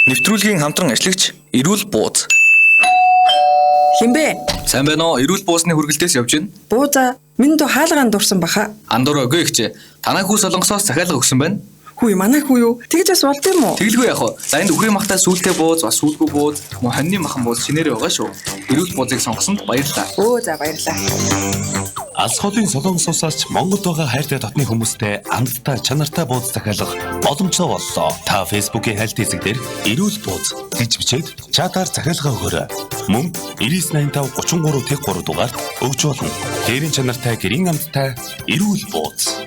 Нэвтрүүлгийн хамтран ашиглагч Эрүүл бууз. Хинбэ? Сайн байна уу? Эрүүл буузны хүргэлтээс явж байна. Бууза, минь дөө хаалгаанд дурсан баха. Андуураагүй ихчээ. Танай хүү Солонгосоос захиалга өгсөн байна. Хүй манай хүү юу? Тэгж бас болд юм уу? Тэглгүй яах вэ? За энэ үхрийн махтай сүүлтэй бууз, бас сүүлгүй бууз, мөн хоньны махан бууз шинээрээ байгаа шүү. Эрүүл буузыг сонгосонд баярлалаа. Өө за баярлалаа. Алс хотын Солонгосоос Монголд байгаа хайртай дотны хүмүүстэй амттай чанартай бууз захиалга боломжтой боллоо. Та Facebook-ийн хайлт хэсэг дээр эрүүл бууз гэж бичээд чатаар захиалга өгөөрэй. Мөн 9985 33 тэг 3 дугаард өгч болно. Тэрийн чанартай гэрийн амттай эрүүл бууз.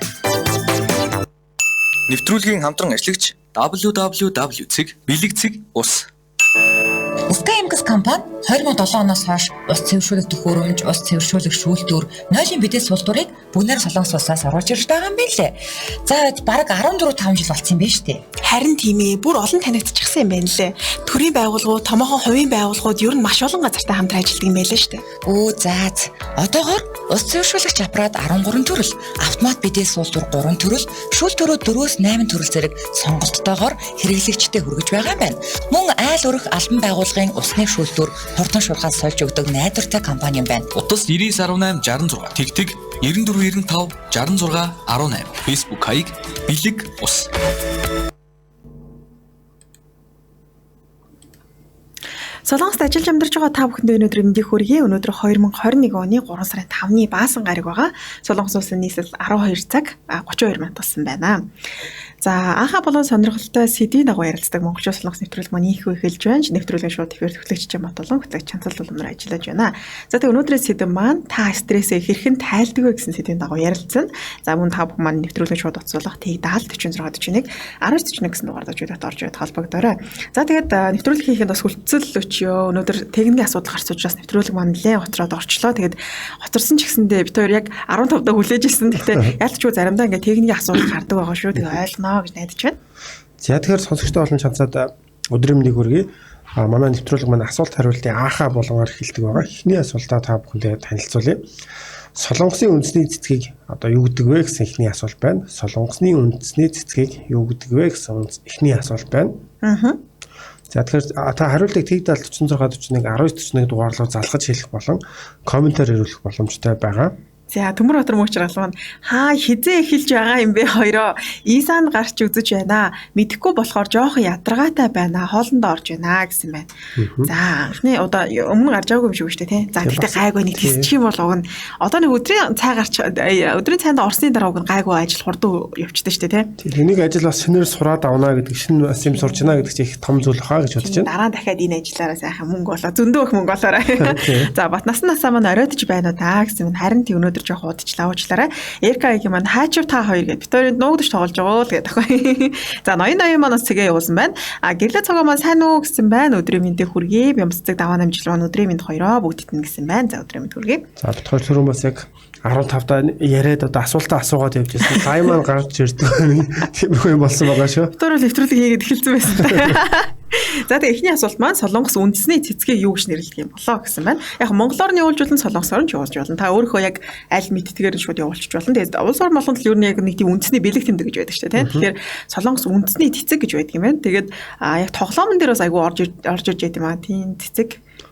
Нэвтрүүлгийн хамтран ашиглагч www.billg.us. Skyemgas компани 2007 оноос хойш ус цэвэршүүлэх төхөөрөмж, ус цэвэршүүлэх шүүлтүүр, нойлын бидээс сулдуурыг бүгнээр Солонгос улсаас оруулж ирж байгаа юм байна лээ. За бараг 14-5 жил болсон юм байна шүү дээ. Харин тийм ээ, бүр олон танигдчихсан юм байна лээ. Төрийн байгууллагууд, томоохон хувийн байгууллагууд ер нь маш олон газартай хамт ажилладаг юм байлаа шүү дээ. Өө заа. Одоогоор ус цэвэршүүлэгч аппарат 13 төрөл, автомат бидээс сулдуур 3 төрөл, шүүлтүүрөө 4-8 төрөл зэрэг сонголттойгоор хэрэглэгчдэд хүргэж байгаа юм байна. Мөн айл өрх албан байгууллагын усны шүүлтүүр хурдан шургаас сольж өгдөг найдвартай компани юм байна. Утас 9918 66, тэгтэг 9495 66 18. Facebook хаяг Биллэг ус. Солонгост ажиллаж амьдарч байгаа та бүхэндээ өнөөдөр мэндийг хүргэе. Өнөөдөр 2021 оны 3 сарын 5-ны баасан гараг байгаа. Солонгос улсын нийслэл 12 цаг 32 минут болсон байна. За анхаа болон сонирхолтой сэдвийн дагуу ярилцдаг Монголчууд Солонгос нэвтрүүлэг маань их эхэлж байна. Нэвтрүүлгийн шууд твэр төвлөгч юм болон хөтлөгч Чанцал Улмаар ажиллаж байна. За тэгээ өнөөдрийн сэдв маань та стрессээ хэрхэн тайлдаг вэ гэсэн сэдвийн дагуу ярилцсан. За мөн та бүхэн маань нэвтрүүлгийн шууд утсуулах тэг 70 46 41 10 41 гэсэн дугаард очиод орж ирээд холбогдоорой. За тэгээд нэвтрүүлэг хийхэд бас хүлцэл өчөө. Өнөөдөр техникийн асуудал гарч учраас нэвтрүүлэг маань нэлээд хоцроод орчлоо. Тэгээд хоцорсон ч гэсэндээ бид хоёр яг 15 даа хүлээж ирсэн. Гэхдээ ялцгүй заримдаа ингээ техникийн асуудал гардаг байгаа шүү. Тэгээд ойлгоноо гэж найдаж байна. За тэгэхээр сонсогчтой олон чанцаад өдрийн мэндийг хүргэе. Манай нэвтрүүлэг маань асуулт хариултын анхаа болгоор эхэлдэг байгаа. Эхний асуултаа та бүхэндээ танилцуулъя. Солонгосын үндэсний цэцгийг одоо юу гэдэг вэ гэсэн эхний асуулт байна. Солонгосны үндэсний цэцгийг юу гэдэг вэ гэсэн эхний асуулт байна. За тэгэхээр та хариултыг Тэгдэл 46 41 19 41 дугаарлуу залгаж хэлэх болон комментээр ирүүлэх боломжтой байгаа. За Төмөрбатар мөөчрал маань хаа хизээ эхэлж байгаа юм бэ хоёроо Исанд гарч үзэж байна. Мэдхгүй болохоор жоохон ядаргаатай байна. Хоолндоо орж байна гэсэн байна. За анхны удаа өмнө гарч байгаагүй юм шиг шүү дээ тий. За тэгтээ гайгүй нэг тисчих юм бол уг нь одоо нэг өдрийн цай гарч өдрийн цайнд орсны дараа уг нь гайгүй ажил хурдан явчихдаг шүү дээ тий. Тэнийг ажил бас шинээр сураад авна гэдэг шинэ бас юм сурч байна гэдэг чинь их том зүйл хаа гэж бодож байна. Дараа нь дахиад энэ ажиллаараа сайхан мөнгө болоо зөндөө их мөнгө болоорой. За батнасаа маань оройтж байна уу та гэсэн. Харин тий өнөөдөр жоох удажлаа уучлаарай. Эркагийн маань хаачив та хоёр гэдэг битүүрийн нуугдж тоглож байгаа л гэдэг тохой. За ноён маань бас цэгээ явуулсан байна. Гэрлээ цогоо маань сайн уу гэсэн байна. Өдрийн мэндийг хүргэе. Бямцдаг даваа намжил маань өдрийн мэнд хоёроо бүгдд нь гэсэн байна. За өдрийн мэнд хүргэе. За бид хоёр түрүүн бас яг 15 та яриад одоо асуултаа асуугаад явж байсан. Лай маань гарч ирдэг. Тиймэрхүү юм болсон байгаа шүү. Бид бол нэвтрүүлэг хийгээд эхэлсэн байсан. За тэгээ эхний асуулт маань Солонгос үндэсний цэцгийг юу гэж нэрлэдэг юм болоо гэсэн байна. Яг монголоор нь явуулжуулан солонгосоор нь явуулж болно. Та өөрийнхөө яг аль мэдтгэгээр нь шууд явуулчих болно. Тэгээд улс ор болгонд л ер нь яг нэг тийм үндэсний бэлэг тэмдэг гэж байдаг шүү дээ. Тэгэхээр Солонгос үндэсний цэцэг гэж байдаг юм байна. Тэгээд яг тоглоомн дээр бас айгүй орж ирж яд юм аа. Тийм цэцэг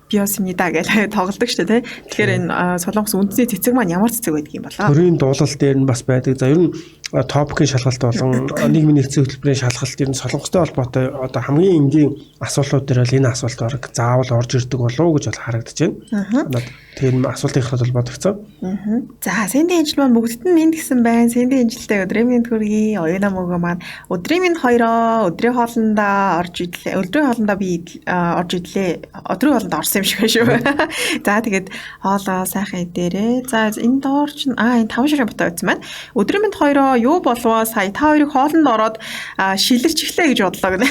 биосимнида гэж тоглодог шүү дээ. Тэгэхээр энэ Солонгос үндэсний цэцэг маань ямар цэцэг байдаг юм болоо? Төрийн дуулал дээр нь бас байдаг. За ер нь топикийн шалгалт болон нийгмийн нэгдсэн хөтөлбөрийн шалгалт ер нь Солонгостой холбоотой одоо хамгийн энгийн асуултууд дээр бол энэ асуулт орог заавал орж ирдэг болов уу гэж бол харагдаж байна. Тийм асуултын их холбоотойгцоо. За сэндийн ажил маань бүгдд нь минь гэсэн байна. Сэндийн ажилтай өдрийн минь хүргэе. Оюуна мөгөө маань өдрийн минь хоёроо өдрийн хоолндоо орж идлээ. Өдрийн хоолндоо би орж идлээ. Өдрийн хоолндоо орсон юм шиг байна шүү. За тэгээд хоолоо сайхан идээрээ. За энэ доор чинь энэ 5 ширхэг бата байсан байна. Өдрийн минь хоёроо юу болвоо сая та хоёрыг хоолнд ороод шилэрч эхлэе гэж бодлоо гэнэ.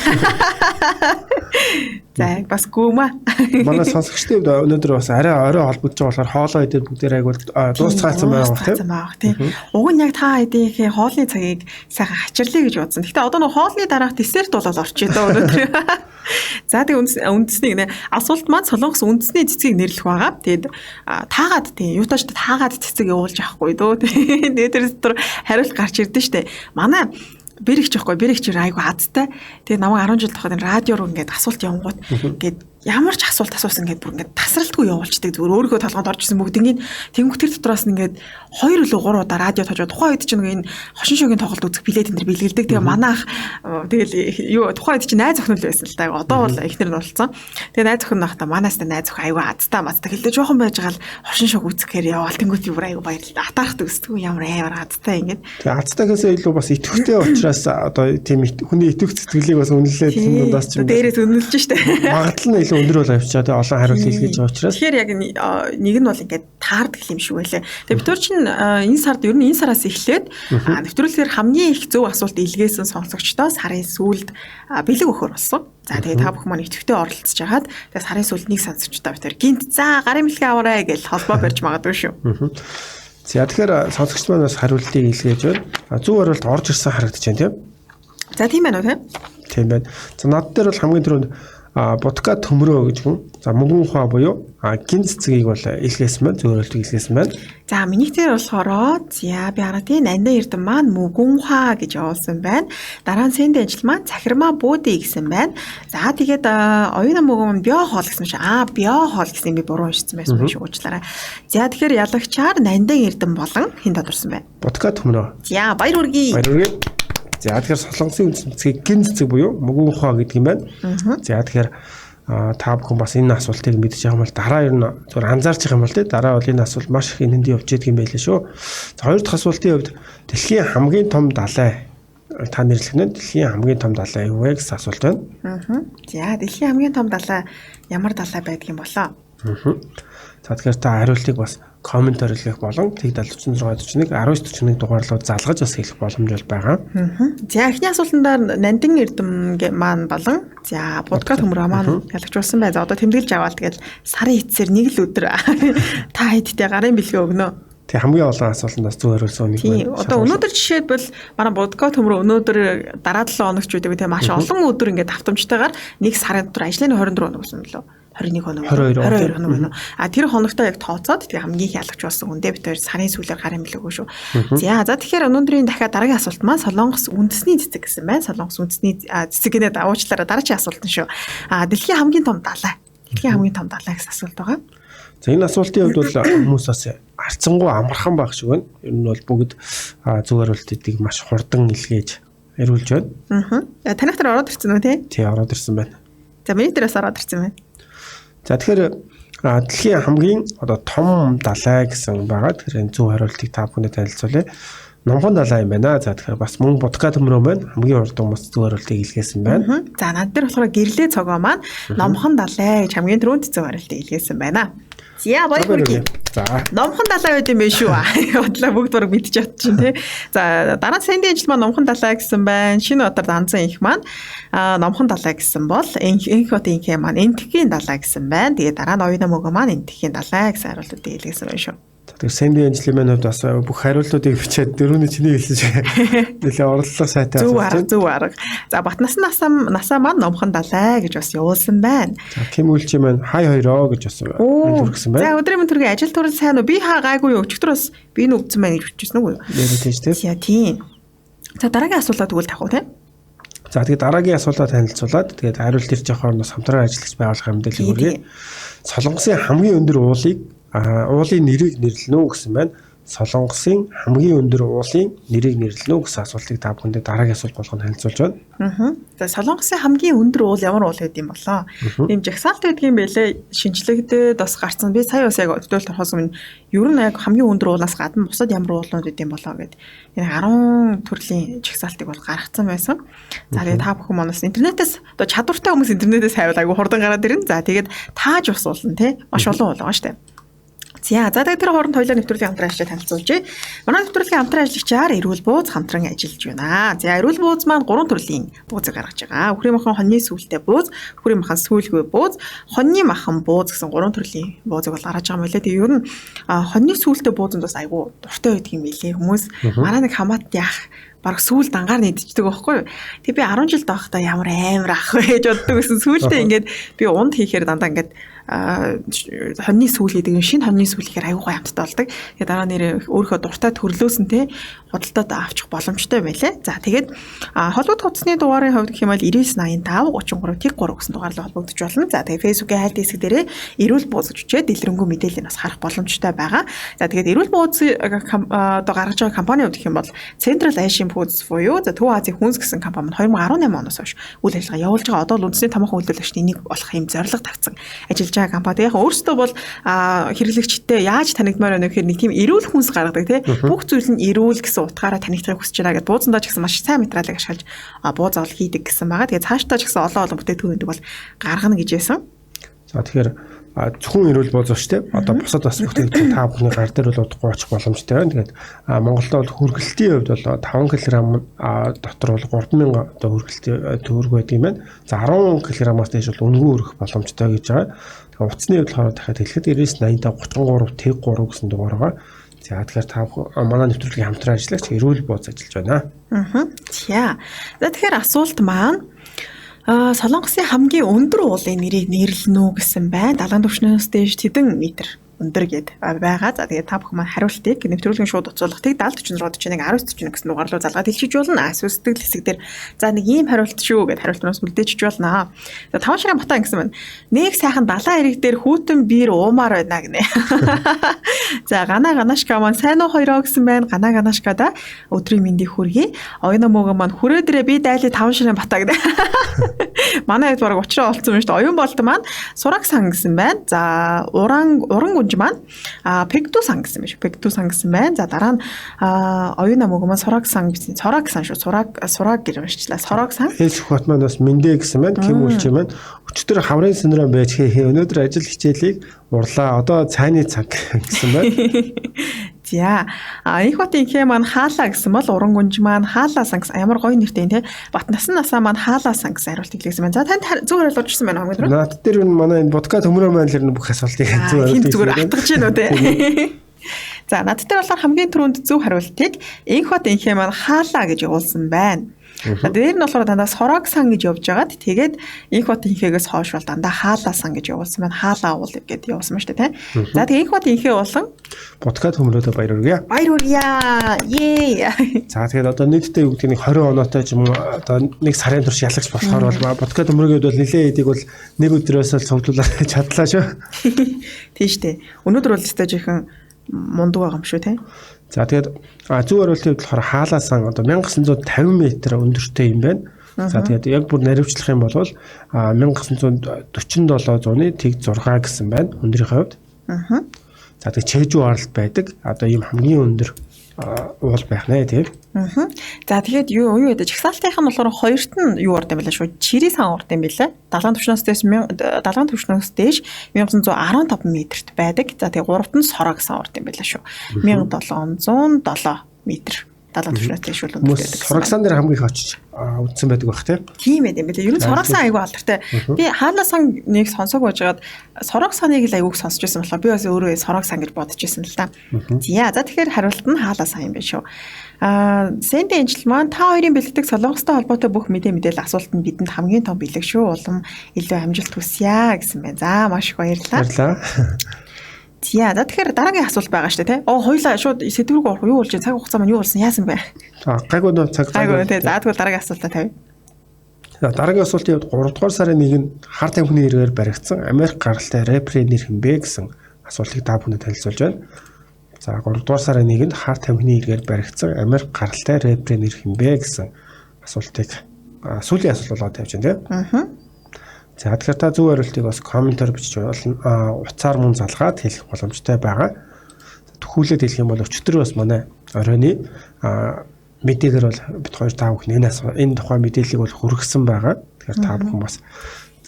За бас гүмээ. Манай сонсогчдын өнөөдөр бас арай орой холбогдож байгаа болохоор хоолоо идээд бүгдээр айгуул дуусцаацсан байгаа тийм. Уг нь яг та хэдийнхээ хоолны цагийг сайхан хачирлаа гэж бодсон. Гэхдээ одоо нэг хоолны дараах десерт болоод орчих доо өнөөдөр. За тэгээ үндэсний нэ асуулт маань Солонгос үндэсний цэцгийг нэрлэх байгаа. Тэгээд таагаад тийм юутааш таагаад цэцэг явуулж авахгүй дөө. Тэгээд тэр хариулт гарч ирдэ штэ. Манай бэрэгч байхгүй бэрэгч айгу хазтай. Тэгээ намайг 10 жил тахад энэ радио руу ингээд асуулт явангууд ингээд ямар ч асуулт асуусан ингээд бүр ингээд тасралтгүй явуулчихдаг зүгээр өөргөө толгойд орж ирсэн бүгднийг тэнгуү тэр дотроос нь ингээд 2 үлээ 3 удаа радио тожоо тухайн үед чинь энэ хошин шогийн тоглолт үзэх билет энэ бэлгэлдэг. Тэгээ манайх тэгэл юу тухайн үед чинь найз охин л байсан л та. Одоо бол эхнэр нь болсон. Тэгээ найз охин нахта манайс найз охин айгу хазтай мацтай хэлдэ жоохон байж байгаа л хошин шог үзэхээр яваал тэнгуүт бүр айгу баярлалаа. Атаархдаг өсдгөө ямар амар хазтай ингээд. Тэгээ хазтайгаас илүү бас итгэвчтэй учраас одоо тийм хүний итгэвч сэтгэлийг бас үнэлээд тийм дундаас ч дээрээс үнэлж штэ. Магадлал нь илүү өндөр бол авчаа тэгээ олон хариулт хэлгээж байгаа учраас. Тэгэхээр яг нэг нь бол ингээд таардаг юм шиг байлаа. Тэгээ битүүр чинь энэ сард ер нь энэ сараас эхлээд нэвтрүүлгээр хамгийн их зөв асуулт илгээсэн сонсогчдоо сарын сүүлд бэлэг өгөхөр болсон. За тэгээ та бүхэн маань идэвхтэй оролцож хагаад тэгээ сарын сүүлд нэг сонсогчдоо битүүр гинт за гарын бэлгээ аваарай гэж холбоо барьж магадгүй шүү. За тэгэхээр сонсогч маань бас хариултыг илгээж байна. Зөв хариулт орж ирсэн харагдаж байна тийм. За тийм байна уу тийм? Тийм байна. За над дээр бол хамгийн түрүүнд будка төмрөө гэж хүн. За мөнгөн ухаа буюу гин цэцгийг бол илгээсэн байна. Зөвөрөлтийг илгээсэн байна. За миний дээр болохоор за би хараадын Нандин Эрдэнэ маань мөнгөн ухаа гэж явуулсан байна. Дараа нь Сэнди ажил маань цахирмаа бууди гэсэн байна. За тэгээд оюуна мөнгөн био хоол гэсэн шиг био хоол гэсэн би буруу уншсан байсан байх шүү уучлаарай. За тэгэхээр ялагчаар Нандин Эрдэнэ болон хин тодорсон байна. Будка төмрөө. За баяр хүргэе. Баяр хүргэе. За тэгэхээр солонгосын үндсцгийг гин цэцэг буюу мөнгөн ухаа гэдэг юм байна. За тэгэхээр та бүхэн бас энэ асуултыг мэдж байгаа юм бол дараа ер нь зөвхөн анзаарч байгаа юм бол дараа бол энэ асуулт маш их энэнд явж идэг юм байлээ шүү. За хоёр дахь асуултын хувьд дэлхийн хамгийн том далай та нэрлэх нь дэлхийн хамгийн том далай юу вэ гэсэн асуулт байна. За дэлхийн хамгийн том далай ямар далай байдаг юм болоо? За тэгэхээр та хариултыг бас комментээр хэлэх болон тэг 46 41 1941 дугаарлууд залгаж бас хэлэх боломж бол байгаа. За эхний асуултандаа Нандин Эрдэнэ маань болон за будка төмрөө маань ялагчулсан бай. За одоо тэмдэглэж аваад тэгэл сарын эцсээр нэг л өдөр та хэдтэй гарын бэлгээ өгнө. Тэг хамгийн олон асуултандаас зөв хариулсан нэг байна. Одоо өнөөдөр жишээлбэл манай будка төмрөө өнөөдөр дараа 7 хоногч үү гэдэг маш олон өдөр ингээд автомжтойгоор нэг сарын дотор ажлын 24 хоног гэсэн лөө. 21 хоног 22 хоног байна. Тэр хоногтой яг тооцоод тэгээ хамгийн их ялагч болсон хүндээ бид хоёр сарын сүүлээр гарын бэлэг өгөө шүү. За тэгэхээр өнөөдрийн дахиад дараагийн асуулт маань Солонгос үндэсний цэцэг гэсэн байна. Солонгос үндэсний цэцэг гэдэг уучлаарай дараагийн асуулт нь шүү. Дэлхийн хамгийн том далай. Дэлхийн хамгийн том далай гэсэн асуулт байгаа. За энэ асуултын хувьд бол хүмүүс бас арцсангуу амархан байх шиг байна. Ер нь бол бүгд зөв хариултыг маш хурдан илгээж хариулж байна. Танах дээр ороод ирсэн үү те? Тий ороод ирсэн байна. За миний дээрээс ороод ирсэн байна. За тэгэхээр дэлхийн хамгийн одоо том далай гэсэн байгаа. Тэгэхээр энэ зөв хариултыг та бүхэнд танилцуулъя. Номхон далай юм байна. За тэгэхээр бас мөн будка төмрөө байна. Хамгийн урдан бас зөв хариултыг илгээсэн байна. За над дээр болохоор гэрлээ цогоо маань номхон далай гэж хамгийн түрүүнд зөв хариултыг илгээсэн байна. За баяр хүргэе. За номхон далай байд юм байна шүү. Бодлоо бүгд бараг мэдчих чинь тий. За дараа Сэнди ажил маань номхон далай гэсэн байна. Шинэ Батар данцан их маань номхон далай гэсэн бол энх хот инх маань энтхийн далай гэсэн байна. Тэгээ дараа нь оюуна мөгөө маань энтхийн далай гэсэн хариултыг илгээсэн байна шүү. Тэгэхээр Сэнди ажлын маань хувьд бас бүх хариултуудыг бичээд дөрөвний чиний хэлсэн шиг нэлээ орлого сайтай асууж байна. Зөв арга. За насаа маань номхон далай гэж бас явуулсан байна. За Ким Үлчи маань хай хоёроо гэж бас төргсөн байна. За өдрийн төргийн ажил төрөл сайн уу? Би гайгүй юу? Өчигдөр бас би нүгдсэн байна гэж бичсэн үгүй юу? Тийм. За дараагийн асуултаа тэгвэл тавих уу те? За тэгээд дараагийн асуултаа танилцуулаад тэгээд хариулт ирж явахаар нас хамтран ажиллаж байгуулах мэдээлэл хүргэе. Солонгосын хамгийн өндөр уулын нэрийг нэрлэнэ үү гэсэн байна. Солонгосын хамгийн өндөр уулын нэрийг нэрлэнэ үү гэсэн асуултыг та бүхэнд дараагийн асуулт болгон танилцуулж байна. За Солонгосын хамгийн өндөр уул ямар уул гэдэг юм болоо? Ийм жагсаалт гэдэг юм байлээ. Шинжлэхдээ бас гарцсан. Би сая бас яг өдөрт орохоос өмнө ер нь яг хамгийн өндөр уулаас гадна бусад ямар уулууд гэдэг юм болоо гэд энэ 10 төрлийн жагсаалтыг бол гаргацсан байсан. За тэгээд та бүхэн манаас интернетээс одоо чадвартай хүмүүс интернетээс хайвал айгу хурдан гараад ирнэ. За тэгээд тааж ус уулна те. Маш олон уул байгаа штэ. За тэгээд тэр хооронд хоёулаа нэвтрүүлгийн хамтран ажиллаж танилцуулж. Манай нэвтрүүлгийн хамтран ажиллагчаар эрүүл бууз хамтран ажиллаж байна. За эрүүл бууз маань 3 төрлийн буузыг гаргаж байгаа. Үхрийн махан хоньны сүүлтэй бууз, үхрийн махан сүүлгүй бууз, хоньны махан бууз гэсэн 3 төрлийн буузыг бол гаргаж байгаа юм лээ. Тэгээ ер нь хоньны сүүлтэй буузанд бас айгүй дуртай байдаг юм билээ. Хүмүүс манай нэг хамаат яах бараг сүүл дангаар нэгдчихдэг байхгүй юу. Тэг би 10 жил байхдаа ямар амар ах вэ гэж боддог гэсэн. Сүүлдээ ингээд би унд хийхээр дандаа ингээд хоньны сүүл гэдэг юм шинэ хоньны сүүл ихээр аюу гой хамттай болдог. Тэгээд дараа нэр өөрийнхөө дуртай төрлөөсөнтэй худалдаад авчих боломжтой байлаа. За тэгээд холбогд утасны дугаарын хувьд гэх юм бол 9985 33 тэг 3 гэсэн дугаар руу холбогдож болно. За тэгээд Facebook-ийн хайлт хэсэг дээрээ эрүүл бууз гэж үчээд дэлгэрэнгүй мэдээллийг бас харах боломжтой байгаа. За тэгээд эрүүл бууз одоо гаргаж байгаа компани хувьд гэх юм бол Central Asian Foods буюу за Төв Азийн хүнс гэсэн компани 2018 оноос хойш үйл ажиллагаа явуулж байгаа. Одоо л үндэсний томоохон үйлдвэрлэгчдийн нэг болох юм зорилго тавьсан ажиллаж байгаа компани. Яг өөрсдөө бол хэрэглэгчтэй яаж танигдмаар байна гэхээр нэг тийм эрүүл хүнс гаргадаг тий. Бүх зүйл нь эрүүл гэсэн утгаараа танигдахыг хүсэж байгаа гэдээ бууцандаа ч гэсэн маш сайн материалыг ашиглаж бууз авал хийдэг гэсэн байгаа. Тэгээд цаашдаа ч гэсэн олон бүтээгдэхүүн бол гаргана гэж байсан. За тэгэхээр зөвхөн эрүүл бууз шүү дээ. Одоо бусад бас бүтээгдэхүүн та бүхний гар дээр бол удахгүй очих боломжтой байна. Тэгээд Монголд бол хүргэлтийн хувьд бол 5 кг дотор бол 3000 одоо хүргэлтийн төгрөг байдаг юм байна. За 10 кг-аас дээш бол үнэгүй өрөх боломжтой гэж байгаа. Тэгээд утасны хувьд болохоор дахиад хэлэхэд 9985 33 тэг 3 гэсэн дугаар байгаа. За тэгэхээр та манай нэвтрүүлгийн хамтран ажиллагч эрүүл бууз ажиллаж байна. За тэгэхээр асуулт маань Солонгосын хамгийн өндөр уулын нэрийг нэрлэнэ үү гэсэн байна. Далайн түвшнээс дээш хэдэн метр өндөр гэд байгаа. За тэгээд та бүхэн маань хариултыг нэвтрүүлгийн шууд уцуулгатыг 70 41 19 гэсэн дугаар руу залгаад хэлчихэж болно. Асуудал хэсэг дээр за нэг ийм хариулт шүү гэд хариултнаас үлдээчих болно. За 5 ширхэг батаа гэсэн байна. Нэг сайхан далайн эрэг дээр хүүтэн биер уумаар байна гинэ. За гана ганашка маань сайн уу хоёроо гэсэн байна. Гана ганашкада өдрийн мэндийг хүргэе. Оюуна мөөгөө маань хүрээдрээ би дайлаа 5 ширхэг батаа гэдэг. Манай хэд бараг уучраа олцсон юм шүү дээ. Оюун болт маань сураг сан гэсэн байна. За уран гүнж маань пегду сан гэсэн байна шүү. Пегду сан гэсэн байна. За дараа нь оюуна мөөгөө маань сураг сан гэсэн. Сураг сан шүү. Сураг гэж уншчлаа. Сураг сан. Ээж хот маань бас мэндэ гэсэн байна. Ким үлч юм байна. Өчтөр хаврын синдром байж өнөөдөр ажил хичээлийг урлаа. Одоо цайны цаг гэсэн байна. За их хотын хэ маань хаалаа гэсэн бол уран гүнж маань хаалаа сан гэсэн ямар гоё нэртэй те бат насан насаа маань хаалаа сан гэсэн хариулт хэлсэн байна. За танд зөв хариулт орчихсон байна хамгийн түрүү. Наад дээр манай энэ подкаст төмөрөө маань л бүх асуултыг зөв хариулт зүгээр атгаж гин үү те. За над дээр болохоор хамгийн түрүүнд зөв хариултыг их хотын хэ маань хаалаа гэж явуулсан байна. Дээр нь болохоор дандаа сорог сан гэж явж байгаад тэгээд инх бот инхээс хойш бол дандаа хаалаа сан гэж явуулсан байна. Хаалаа уул гэдээ явуулсан ба шүү дээ. За тэгээд инх бот инхээ болон подкаст хүмүүстээ баяр хүргэе. Баяр хүргэе. Ее. За тэгээд одоо нийтдээ юу гэдэг нь 20 оноотой ч юм уу одоо нэг сарын турш ялагч болохоор бол подкаст өмрөгөд бол нэлээд эдийг бол нэг өдрөөс л цуглуулах чадлаа шүү. Тийм шүү дээ. Өнөөдөр бол өстэй жихэн мундаг байгаа юм шүү те. За тэгээд зөв хариултын хувьд болохоор хаалаа сан одоо 1950 м өндөртэй юм байна. За тэгээд яг бүр наривчлах юм бол 1947 зууны тэг 6 гэсэн байна өндрийн хувьд. За тэгээд чэжүү аралд байдаг. Одоо ийм хамгийн өндөр уул байх нэ тийм. За тэгээд юу гэдэг жагсаалтынх нь болохоор хоёрт нь юу урд юм байна шүү. Чири сан урд юм байна. 70 түвшнээс дээш 1915 м-т байдаг. За тэгээд гуравт нь сорог сан урд юм байна шүү. 1707 м. 70 түвшнээс дээш бол өндөр байдаг. Сорог сан дээр хамгийн их очиж үдсэн байдаг байх тийм. Тийм ээ юм байна. Ер нь сорог сан айгүй алдартай. Би хаалаа сан нэг сонсог байжгаад сорог саныг л айгүйг сонсч байсан болохоор би бас өөрөө сорог сан гэж бодож байсан л та. За тэгэхээр хариулт нь хаалаа сан юм байна шүү. Сэнди энжил маань та хоёрын бэлтгэдэг Солонгостой холбоотой бүх мэдээлэл асуултанд бидэнд хамгийн том бэлэг шүү. Улам илүү амжилт хүсье гэсэн байна. За маш их баярлалаа. За тэгэхээр дараагийн асуулт байгаа шүү дээ тий. Хоёлаа шууд сэдвүүг орох юу болж цаг хугацаа маань юу болсон яасан бэ? Гайгүй нөө цаг. Гайгүй тий. За тэгвэл дараагийн асуултаа тавь. За дараагийн асуултын хувьд 3 дугаар сарын 1-нд хар тамхины хэрэгээр баригдсан Америк гаралтай рэпер нэр хэмбэ гэсэн асуултыг та бүхэнд танилцуулж байна. За 3 дугаар сарын 1-нд хар тамхины хэрэгээр баригдсан Америк гаралтай рэпер нэр хэмбэ гэсэн асуултыг сүүлийн асуулт болоод тавьж байна тийм. За тэгэхээр та зөв хариултыг бас комментээр бичиж болно. Уцаар мөн залгаад хэлэх боломжтой байгаа. Төхүүлээд хэлэх юм бол өчтөр бас манай оройны мэдээгээр бол бид хоёр та бүхэн энэ тухайн мэдээллийг бол хүргэсэн байгаа. Тэгэхээр та бүхэн бас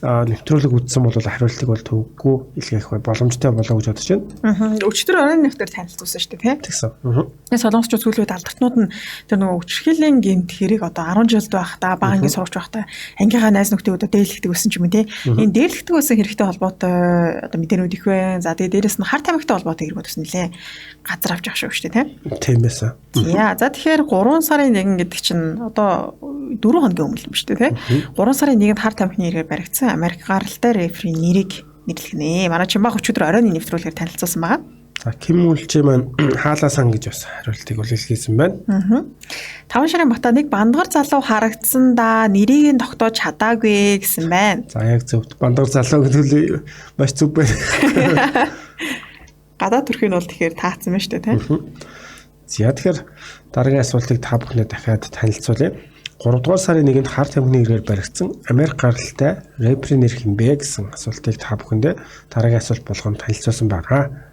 нэвтрүүлэг үзсэн бол хариултыг бол төвөггүй илгээх боломжтой болоо гэж бодож байна. Өчтөр оройн нэвтэр танилцуулсан шүү дээ, тийм. Тэгсэн. Солонгосчууд сүүлийн үед алдартнууд нь тэр нөгөө өчрхийлэн гэмт хэрэг одоо 10 жилд байхдаа бага ангийн сурч байхдаа ангийнхаа найз нөхдүүд дээлэгдэг байсан ч юм уу тийм. Энэ дээлэгдэг байсан хэрэгтэй холбоотой одоо мэдээнүүд их байна. За тэгээ дээрэс нь хар тамхитай холбоотой хэрэгүүд бас нэлээ газар авч явах шүү дээ, тийм. Тийм байсан. За тэгэхээр 3 сарын 1 гэдэг чинь одоо 4 хоногийн өмнө юм шүү дээ, тийм. 3 сарын 1-нд хар тамхины хэрэгээр баригдсан Америк гаралтай рефери нэрийг нэрлэгнэ. Манай Чимбах өчигдөр оройн нэвтрүүлгээр танилцуулсан байгаа. За Ким Үлчи маань хаалаасан гэж бас хариултыг бол илгээсэн байна. 5 шарын бата нэг бандгар залуу харагдсан да нэрийг нь тогтоож чадаагүй гэсэн байна. За яг зөв бандгар залуу гэдэг маш зөв байна. Гадаад төрхийн бол тэгэхээр таацсан байна шүү дээ, тийм. За тэгэхээр дараагийн асуултыг та бүхнээ дахиад танилцуулъя. 3 дугаар сарын 1-нд хар тамхины хэрэгээр баригдсан Америк гаралтай рэпер нэр хэмбэ гэсэн асуултыг та бүхэндээ дараагийн асуулт болгоно танилцуулсан байгаа.